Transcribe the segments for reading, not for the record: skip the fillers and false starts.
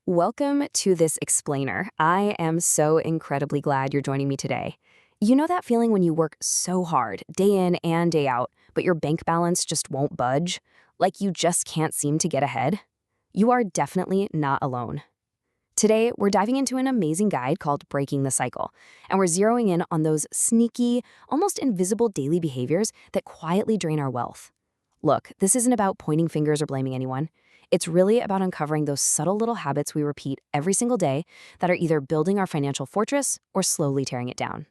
Welcome to this explainer. I am so incredibly glad you're joining me today. You know that feeling when you work so hard, day in and day out, but your bank balance just won't budge? Like you just can't seem to get ahead? You are definitely not alone. Today, we're diving into an amazing guide called Breaking the Cycle, and we're zeroing in on those sneaky, almost invisible daily behaviors that quietly drain our wealth. Look, this isn't about pointing fingers or blaming anyone. It's really about uncovering those subtle little habits we repeat every single day that are either building our financial fortress or slowly tearing it down.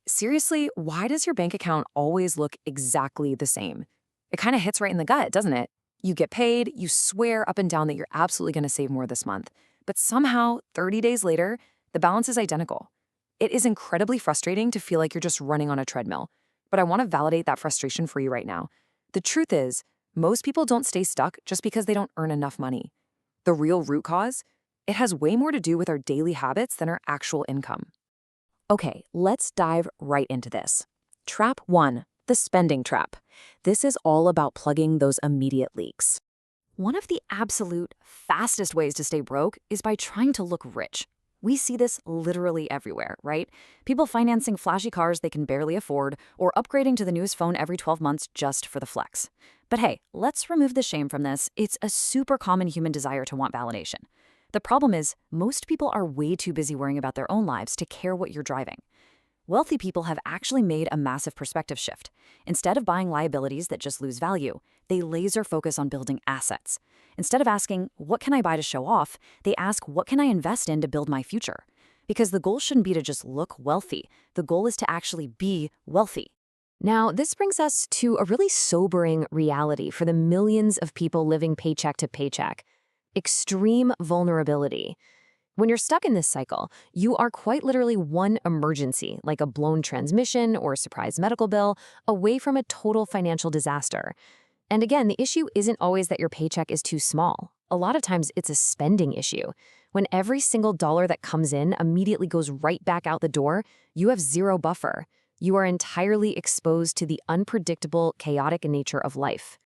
Seriously, why does your bank account always look exactly the same? It kind of hits right in the gut, doesn't it? You get paid, you swear up and down that you're absolutely going to save more this month, but somehow, 30 days later, the balance is identical. It is incredibly frustrating to feel like you're just running on a treadmill, but I want to validate that frustration for you right now. The truth is, most people don't stay stuck just because they don't earn enough money. The real root cause? It has way more to do with our daily habits than our actual income. Okay, let's dive right into this. Trap 1, the spending trap. This is all about plugging those immediate leaks. One of the absolute fastest ways to stay broke is by trying to look rich. We see this literally everywhere, right? People financing flashy cars they can barely afford or upgrading to the newest phone every 12 months just for the flex. But hey, let's remove the shame from this. It's a super common human desire to want validation. The problem is, most people are way too busy worrying about their own lives to care what you're driving. Wealthy people have actually made a massive perspective shift. Instead of buying liabilities that just lose value, they laser focus on building assets. Instead of asking, what can I buy to show off, they ask, what can I invest in to build my future? Because the goal shouldn't be to just look wealthy. The goal is to actually be wealthy. Now, this brings us to a really sobering reality for the millions of people living paycheck to paycheck: extreme vulnerability. When you're stuck in this cycle, you are quite literally one emergency, like a blown transmission or a surprise medical bill, away from a total financial disaster. And again, the issue isn't always that your paycheck is too small. A lot of times it's a spending issue. When every single dollar that comes in immediately goes right back out the door, you have zero buffer. You are entirely exposed to the unpredictable, chaotic nature of life.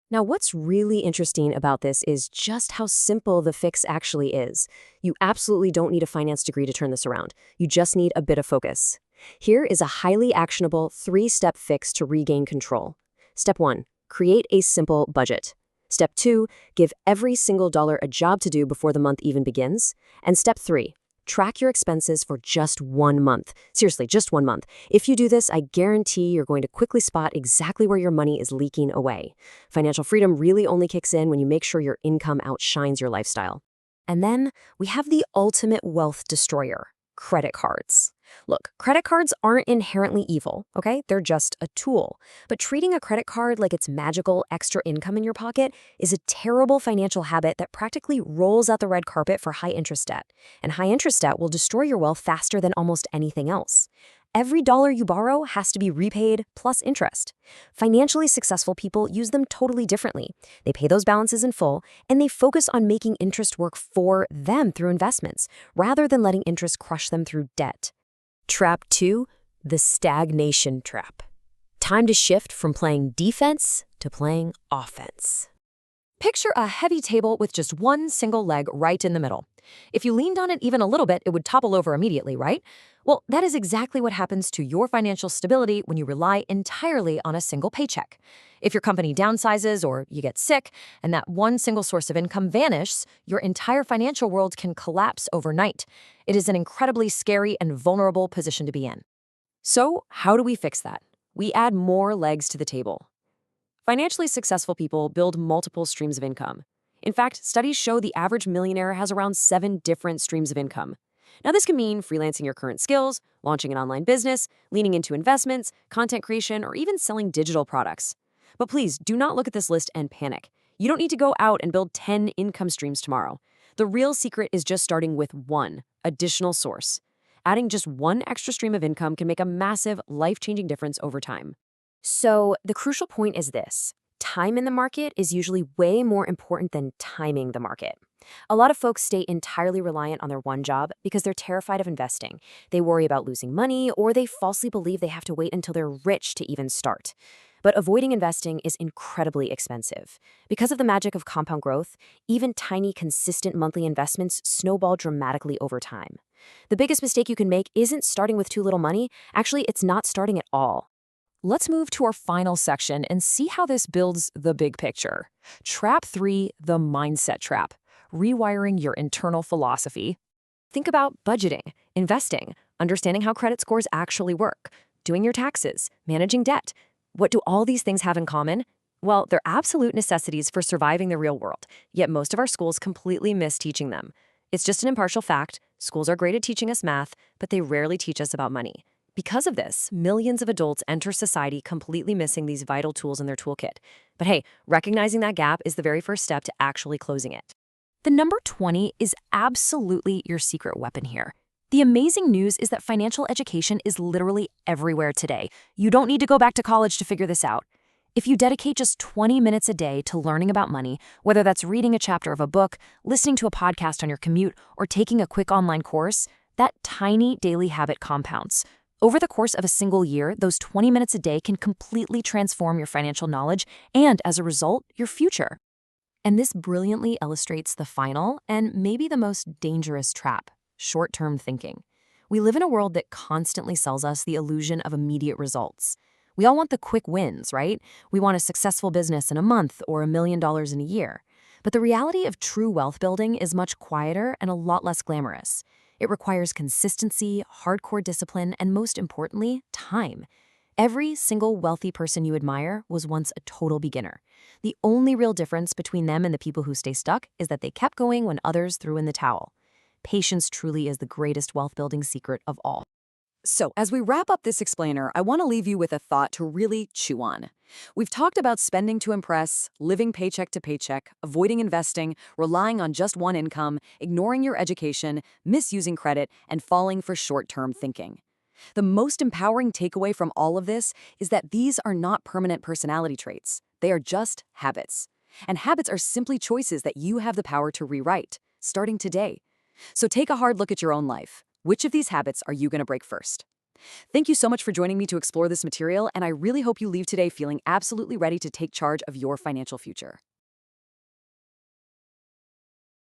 Now, what's really interesting about this is just how simple the fix actually is. You absolutely don't need a finance degree to turn this around. You just need a bit of focus. Here is a highly actionable 3-step fix to regain control. Step 1, create a simple budget. Step 2, give every single dollar a job to do before the month even begins. And step 3, track your expenses for just 1 month. Seriously, just 1 month. If you do this, I guarantee you're going to quickly spot exactly where your money is leaking away. Financial freedom really only kicks in when you make sure your income outshines your lifestyle. And then we have the ultimate wealth destroyer: credit cards. Look, credit cards aren't inherently evil, okay? They're just a tool. But treating a credit card like it's magical extra income in your pocket is a terrible financial habit that practically rolls out the red carpet for high-interest debt. And high-interest debt will destroy your wealth faster than almost anything else. Every dollar you borrow has to be repaid plus interest. Financially successful people use them totally differently. They pay those balances in full, and they focus on making interest work for them through investments, rather than letting interest crush them through debt. Trap 2, the stagnation trap. Time to shift from playing defense to playing offense. Picture a heavy table with just one single leg right in the middle. If you leaned on it even a little bit, it would topple over immediately, right? Well, that is exactly what happens to your financial stability when you rely entirely on a single paycheck. If your company downsizes or you get sick and that one single source of income vanishes, your entire financial world can collapse overnight. It is an incredibly scary and vulnerable position to be in. So, how do we fix that? We add more legs to the table. Financially successful people build multiple streams of income. In fact, studies show the average millionaire has around 7 different streams of income. Now, this can mean freelancing your current skills, launching an online business, leaning into investments, content creation, or even selling digital products. But please, do not look at this list and panic. You don't need to go out and build 10 income streams tomorrow. The real secret is just starting with one additional source. Adding just one extra stream of income can make a massive, life-changing difference over time. So the crucial point is this: time in the market is usually way more important than timing the market. A lot of folks stay entirely reliant on their one job because they're terrified of investing. They worry about losing money, or they falsely believe they have to wait until they're rich to even start. But avoiding investing is incredibly expensive. Because of the magic of compound growth, even tiny, consistent monthly investments snowball dramatically over time. The biggest mistake you can make isn't starting with too little money. Actually, it's not starting at all. Let's move to our final section and see how this builds the big picture. Trap 3, the mindset trap. Rewiring your internal philosophy. Think about budgeting, investing, understanding how credit scores actually work, doing your taxes, managing debt. What do all these things have in common? Well, they're absolute necessities for surviving the real world, yet most of our schools completely miss teaching them. It's just an impartial fact. Schools are great at teaching us math, but they rarely teach us about money. Because of this, millions of adults enter society completely missing these vital tools in their toolkit. But hey, recognizing that gap is the very first step to actually closing it. The number 20 is absolutely your secret weapon here. The amazing news is that financial education is literally everywhere today. You don't need to go back to college to figure this out. If you dedicate just 20 minutes a day to learning about money, whether that's reading a chapter of a book, listening to a podcast on your commute, or taking a quick online course, that tiny daily habit compounds. Over the course of a single year, those 20 minutes a day can completely transform your financial knowledge and, as a result, your future. And this brilliantly illustrates the final and maybe the most dangerous trap: short-term thinking. We live in a world that constantly sells us the illusion of immediate results. We all want the quick wins, right? We want a successful business in a month or $1 million in a year. But the reality of true wealth building is much quieter and a lot less glamorous. It requires consistency, hardcore discipline, and most importantly, time. Every single wealthy person you admire was once a total beginner. The only real difference between them and the people who stay stuck is that they kept going when others threw in the towel. Patience truly is the greatest wealth-building secret of all. So, as we wrap up this explainer, I want to leave you with a thought to really chew on. We've talked about spending to impress, living paycheck to paycheck, avoiding investing, relying on just one income, ignoring your education, misusing credit, and falling for short-term thinking. The most empowering takeaway from all of this is that these are not permanent personality traits. They are just habits. And habits are simply choices that you have the power to rewrite, starting today. So take a hard look at your own life. Which of these habits are you going to break first? Thank you so much for joining me to explore this material, and I really hope you leave today feeling absolutely ready to take charge of your financial future.